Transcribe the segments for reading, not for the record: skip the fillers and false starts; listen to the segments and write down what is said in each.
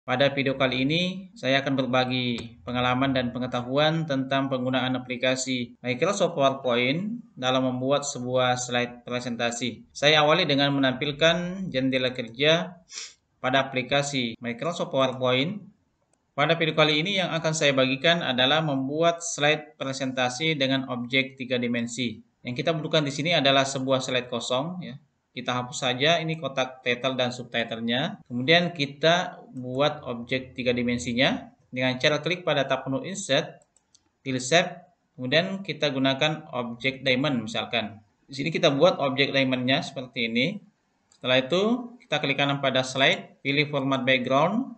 Pada video kali ini, saya akan berbagi pengalaman dan pengetahuan tentang penggunaan aplikasi Microsoft PowerPoint dalam membuat sebuah slide presentasi. Saya awali dengan menampilkan jendela kerja pada aplikasi Microsoft PowerPoint. Pada video kali ini yang akan saya bagikan adalah membuat slide presentasi dengan objek 3 dimensi. Yang kita butuhkan di sini adalah sebuah slide kosong, ya. Kita hapus saja ini kotak title dan subtitlenya. Kemudian kita buat objek 3 dimensinya dengan cara klik pada tab menu Insert, pilih Shape, kemudian kita gunakan objek diamond misalkan. Di sini kita buat objek diamondnya seperti ini. Setelah itu kita klik kanan pada slide, pilih format background,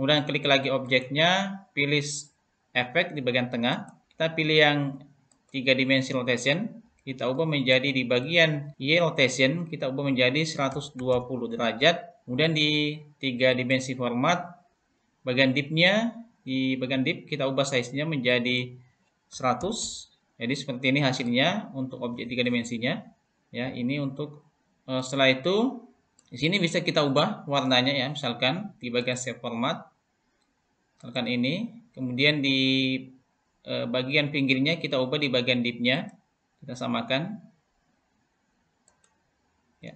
kemudian klik lagi objeknya, pilih efek di bagian tengah. Kita pilih yang 3 dimensi rotation. Kita ubah menjadi di bagian Y rotation, kita ubah menjadi 120 derajat. Kemudian di 3 dimensi format, bagian div-nya, di bagian div kita ubah size-nya menjadi 100. Jadi seperti ini hasilnya untuk objek 3 dimensinya. Ya, ini untuk setelah itu di sini bisa kita ubah warnanya ya, misalkan di bagian shape format. Misalkan ini, kemudian di bagian pinggirnya kita ubah di bagian div-nya. Kita samakan. Ya.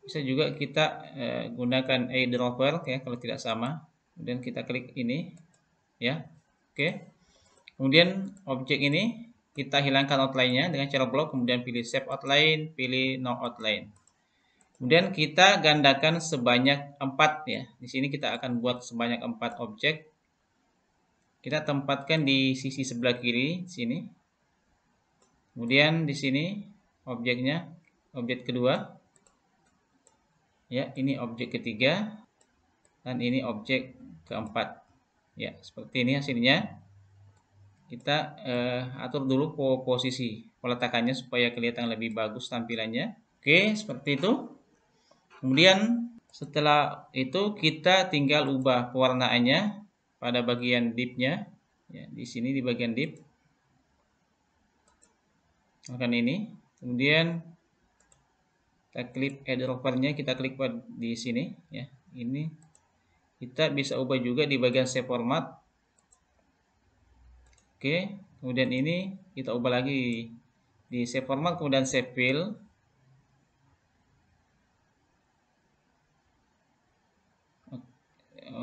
Bisa juga kita gunakan eyedropper ya kalau tidak sama. Kemudian kita klik ini, ya. Oke. Kemudian objek ini kita hilangkan outline-nya dengan cara blok, kemudian pilih Save Outline, pilih No Outline. Kemudian kita gandakan sebanyak 4 ya. Di sini kita akan buat sebanyak 4 objek. Kita tempatkan di sisi sebelah kiri sini. Kemudian di sini objeknya, objek kedua. Ya, ini objek ketiga dan ini objek keempat. Ya, seperti ini hasilnya. Kita atur dulu posisi peletakannya supaya kelihatan lebih bagus tampilannya. Oke, seperti itu. Kemudian setelah itu kita tinggal ubah pewarnaannya pada bagian div-nya. Ya, di sini di bagian div. Akan ini. Kemudian kita klik eyedropper-nya, kita klik di sini ya. Ini kita bisa ubah juga di bagian shape format. Oke, kemudian ini kita ubah lagi di shape format, kemudian shape fill.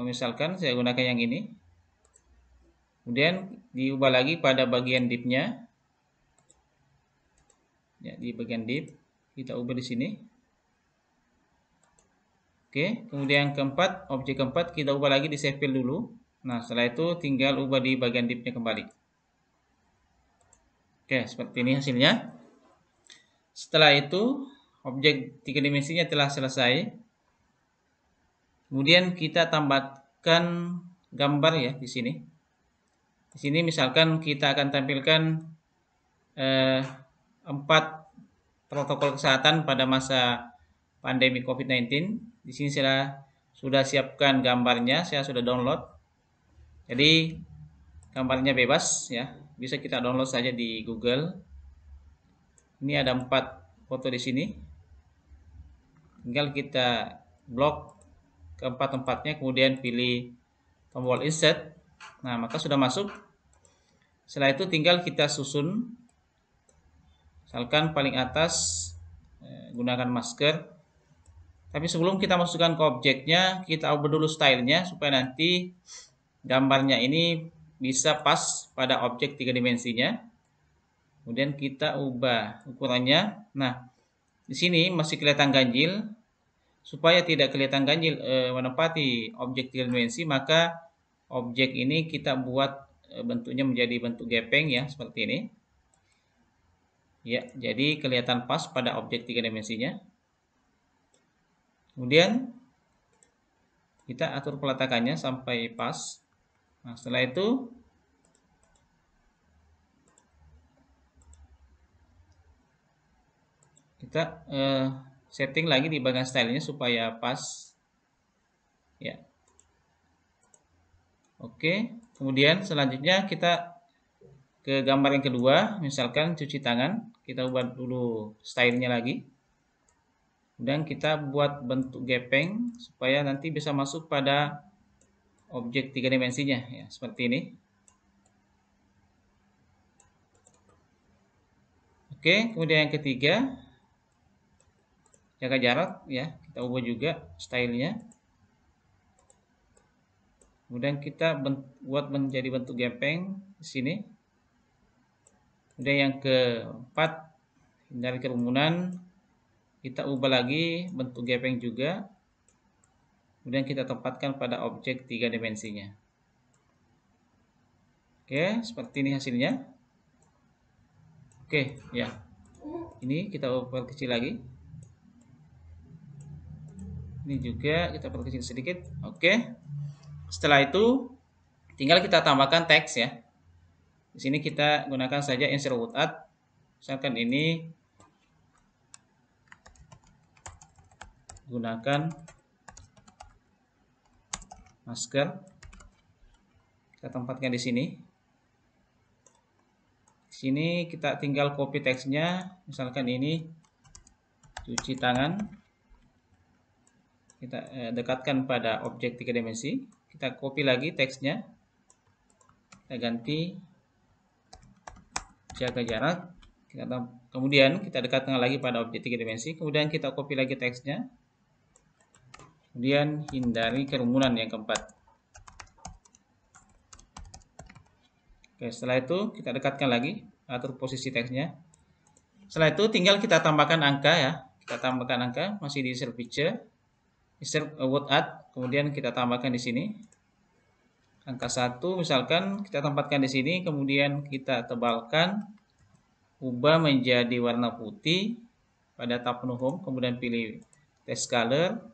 Misalkan saya gunakan yang ini. Kemudian diubah lagi pada bagian div-nya. Ya, di bagian div kita ubah di sini. Oke, kemudian keempat, objek keempat kita ubah lagi di save fill dulu. Nah, setelah itu tinggal ubah di bagian div-nya kembali. Oke, seperti ini hasilnya. Setelah itu, objek 3 dimensinya telah selesai. Kemudian kita tambahkan gambar ya di sini. Di sini misalkan kita akan tampilkan 4 protokol kesehatan pada masa pandemi COVID-19. Di sini saya sudah siapkan gambarnya, saya sudah download. Jadi gambarnya bebas ya, bisa kita download saja di Google. Ini ada 4 foto di sini. Tinggal kita blok keempat-empatnya, kemudian pilih tombol insert. Nah, maka sudah masuk. Setelah itu tinggal kita susun. Misalkan paling atas gunakan masker. Tapi sebelum kita masukkan ke objeknya, kita ubah dulu stylenya supaya nanti gambarnya ini bisa pas pada objek 3 dimensinya. Kemudian kita ubah ukurannya. Nah, di sini masih kelihatan ganjil. Supaya tidak kelihatan ganjil menempati objek 3 dimensi, maka objek ini kita buat bentuknya menjadi bentuk gepeng ya, seperti ini. Ya, jadi kelihatan pas pada objek 3 dimensinya. Kemudian kita atur peletakannya sampai pas. Nah, setelah itu kita setting lagi di bagian stylenya supaya pas. Ya. Oke, kemudian selanjutnya kita ke gambar yang kedua, misalkan cuci tangan. Kita ubah dulu stylenya lagi. Kemudian kita buat bentuk gepeng supaya nanti bisa masuk pada objek 3 dimensinya ya, seperti ini. Oke, kemudian yang ketiga, jaga jarak ya, kita ubah juga stylenya. Kemudian kita buat menjadi bentuk gepeng di sini. Kemudian yang keempat, hindari kerumunan. Kita ubah lagi bentuk gepeng juga. Kemudian kita tempatkan pada objek 3 dimensinya. Oke, seperti ini hasilnya. Oke, ya. Ini kita perkecil lagi. Ini juga kita perkecil sedikit. Oke. Setelah itu tinggal kita tambahkan teks ya. Di sini kita gunakan saja insert without. Misalkan ini gunakan masker. Kita tempatkan di sini. Di sini kita tinggal copy teksnya. Misalkan ini cuci tangan. Kita dekatkan pada objek 3 dimensi. Kita copy lagi teksnya. Kita ganti jaga jarak. Kemudian kita dekatkan lagi pada objek 3 dimensi. Kemudian kita copy lagi teksnya. Kemudian hindari kerumunan yang keempat. Oke, setelah itu kita dekatkan lagi, atur posisi teksnya. Setelah itu tinggal kita tambahkan angka ya. Kita tambahkan angka, masih di insert picture, insert word add, kemudian kita tambahkan di sini. Angka 1 misalkan kita tempatkan di sini, kemudian kita tebalkan, ubah menjadi warna putih pada tab menu home, kemudian pilih text color.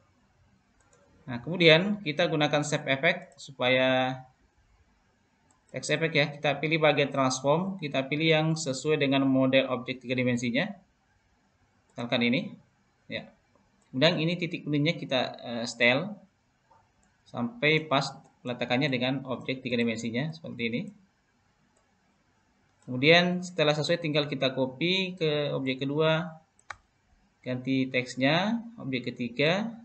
Nah, kemudian kita gunakan shape effect supaya text effect ya, kita pilih bagian transform, kita pilih yang sesuai dengan model objek 3 dimensinya. Misalkan ini, ya. Kemudian ini titik kuningnya kita style sampai pas peletakannya dengan objek 3 dimensinya seperti ini. Kemudian setelah sesuai tinggal kita copy ke objek kedua, ganti teksnya, objek ketiga,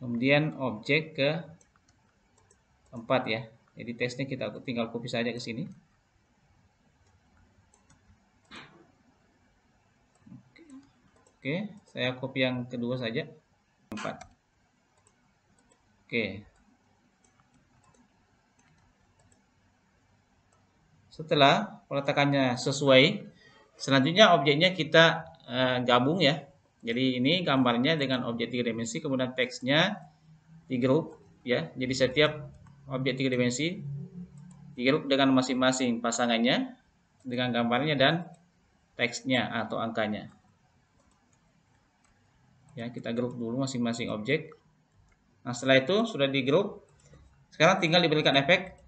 kemudian objek ke 4 ya. Jadi teksnya kita tinggal copy saja ke sini. Oke, saya copy yang kedua saja. 4. Oke. Setelah peletakannya sesuai, selanjutnya objeknya kita gabung ya. Jadi ini gambarnya dengan objek 3 dimensi, kemudian teksnya di grup ya. Jadi setiap objek 3 dimensi di grup dengan masing-masing pasangannya dengan gambarnya dan teksnya atau angkanya. Ya, kita grup dulu masing-masing objek. Nah, setelah itu sudah di grup. Sekarang tinggal diberikan efek.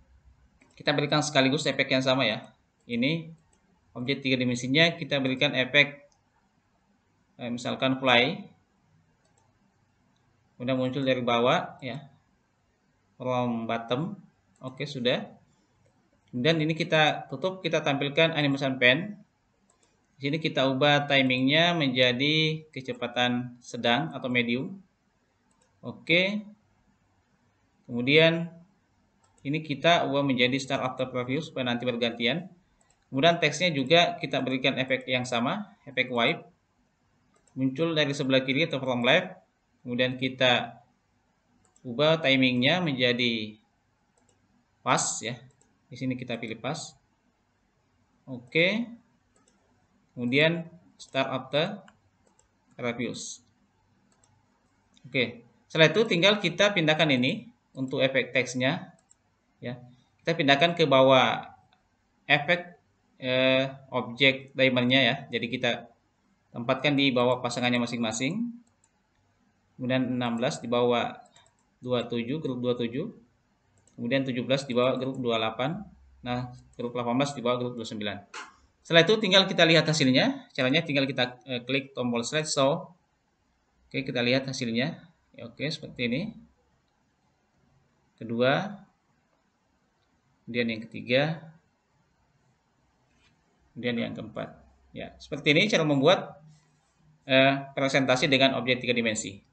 Kita berikan sekaligus efek yang sama ya. Ini objek 3 dimensinya kita berikan efek misalkan fly. Kemudian muncul dari bawah ya. From bottom. Oke, sudah. Kemudian ini kita tutup, kita tampilkan animation pen. Di sini kita ubah timingnya menjadi kecepatan sedang atau medium. Oke. Kemudian ini kita ubah menjadi start after preview supaya nanti bergantian. Kemudian teksnya juga kita berikan efek yang sama, efek wipe. Muncul dari sebelah kiri atau from left. Kemudian kita ubah timingnya menjadi pas ya. Di sini kita pilih pas. Oke. Kemudian start after reviews. Oke. Setelah itu tinggal kita pindahkan ini untuk efek teksnya ya. Kita pindahkan ke bawah efek objek diamondnya ya. Jadi kita tempatkan di bawah pasangannya masing-masing. Kemudian 16 di bawah 27, grup 27. Kemudian 17 di bawah grup 28. Nah, grup 18 di bawah grup 29. Setelah itu tinggal kita lihat hasilnya. Caranya tinggal kita klik tombol slideshow. Oke, kita lihat hasilnya. Ya, oke, seperti ini. Kedua. Kemudian yang ketiga. Kemudian yang keempat. Ya, seperti ini cara membuat presentasi dengan objek 3 dimensi.